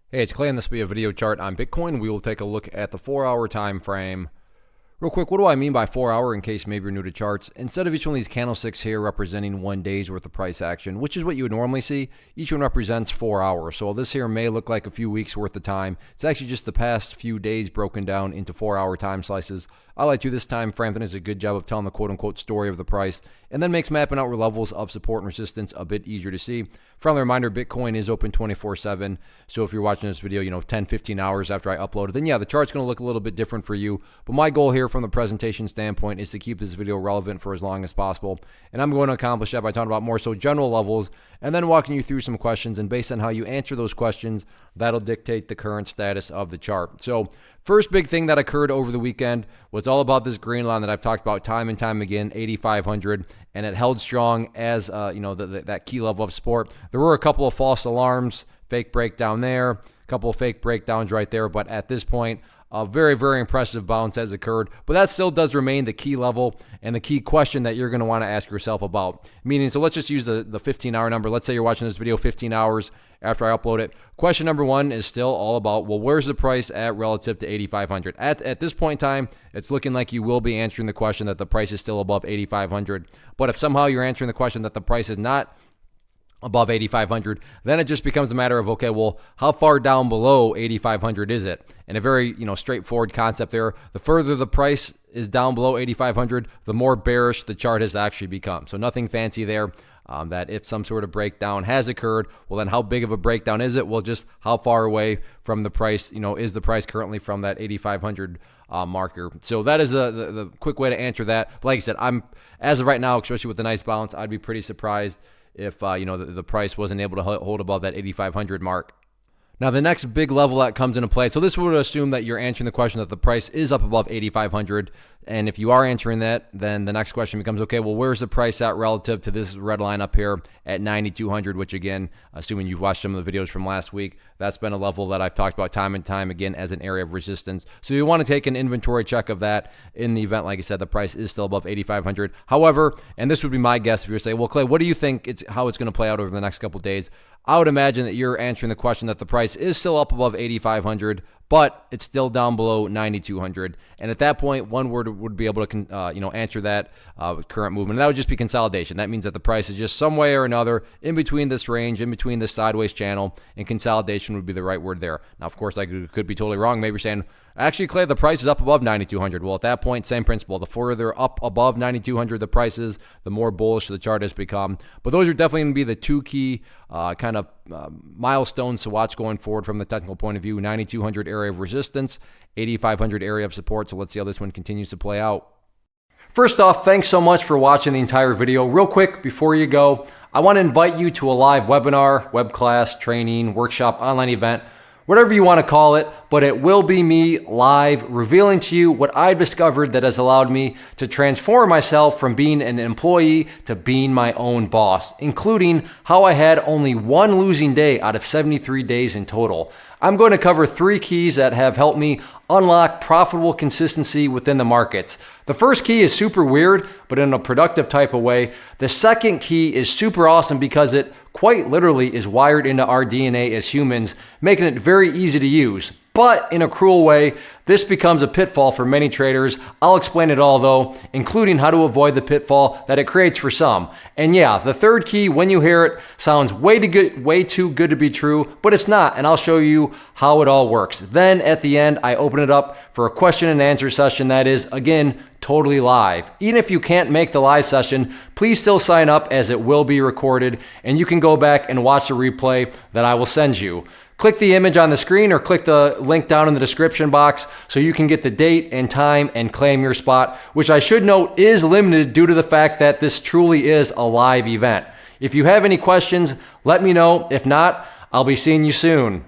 Hey, it's Clay, and this will be a video chart on Bitcoin. We will take a look at the 4-hour time frame. Real quick, what do I mean by 4-hour in case maybe you're new to charts? Instead of each one of these candlesticks here representing 1 day's worth of price action, which is what you would normally see, each one represents 4 hours. So while this here may look like a few weeks worth of time, it's actually just the past few days broken down into 4-hour time slices. I like to this time frame that does a good job of telling the quote-unquote story of the price and then makes mapping out levels of support and resistance a bit easier to see. Friendly reminder, Bitcoin is open 24/7. So if you're watching this video, 10, 15 hours after I upload it, then yeah, the chart's going to look a little bit different for you. But my goal here from the presentation standpoint is to keep this video relevant for as long as possible. And I'm going to accomplish that by talking about more so general levels and then walking you through some questions. And based on how you answer those questions, that'll dictate the current status of the chart. So first big thing that occurred over the weekend was all about this green line that I've talked about time and time again, 8,500, and it held strong as that key level of support. There were a couple of false alarms, fake breakdown there, a couple of fake breakdowns right there, but at this point, a very, very impressive bounce has occurred, but that still does remain the key level and the key question that you're going to want to ask yourself about. Meaning, so let's just use the 15-hour number. Let's say you're watching this video 15 hours after I upload it. Question number one is still all about, well, where's the price at relative to 8,500? At this point in time, it's looking like you will be answering the question that the price is still above 8,500. But if somehow you're answering the question that the price is not above 8,500, then it just becomes a matter of, okay, well, how far down below 8,500 is it? And a very, straightforward concept there. The further the price is down below 8,500, the more bearish the chart has actually become. So nothing fancy there. That if some sort of breakdown has occurred, well, then how big of a breakdown is it? Well, just how far away from the price, is the price currently from that 8,500 marker? So that is the quick way to answer that. But like I said, as of right now, especially with the nice bounce, I'd be pretty surprised if the price wasn't able to hold above that 8,500 mark. Now, the next big level that comes into play, so this would assume that you're answering the question that the price is up above 8,500. And if you are answering that, then the next question becomes, okay, well, where's the price at relative to this red line up here at 9,200, which again, assuming you've watched some of the videos from last week, that's been a level that I've talked about time and time again as an area of resistance. So you want to take an inventory check of that in the event, like I said, the price is still above 8,500. However, and this would be my guess if you were to say, well, Clay, what do you think how it's going to play out over the next couple of days? I would imagine that you're answering the question that the price is still up above 8,500, but it's still down below 9,200. And at that point, one word would be able to, answer that current movement. And that would just be consolidation. That means that the price is just some way or another in between this range, in between this sideways channel, and consolidation would be the right word there. Now, of course, I could be totally wrong. Maybe you're saying, actually, Clay, the price is up above 9,200. Well, at that point, same principle. The further up above 9,200 the price is, the more bullish the chart has become. But those are definitely going to be the two key milestones to watch going forward from the technical point of view. 9,200 area of resistance, 8,500 area of support. So let's see how this one continues to play out. First off, thanks so much for watching the entire video. Real quick, before you go, I want to invite you to a live webinar, web class, training, workshop, online event, whatever you want to call it, but it will be me live revealing to you what I've discovered that has allowed me to transform myself from being an employee to being my own boss, including how I had only one losing day out of 73 days in total. I'm going to cover 3 keys that have helped me unlock profitable consistency within the markets. The first key is super weird, but in a productive type of way. The second key is super awesome because it quite literally is wired into our DNA as humans, making it very easy to use. But in a cruel way, this becomes a pitfall for many traders. I'll explain it all though, including how to avoid the pitfall that it creates for some. And yeah, the third key, when you hear it, sounds way too good to be true, but it's not, and I'll show you how it all works. Then at the end, I open it up for a question and answer session that is, again, totally live. Even if you can't make the live session, please still sign up as it will be recorded, and you can go back and watch the replay that I will send you. Click the image on the screen or click the link down in the description box so you can get the date and time and claim your spot, which I should note is limited due to the fact that this truly is a live event. If you have any questions, let me know. If not, I'll be seeing you soon.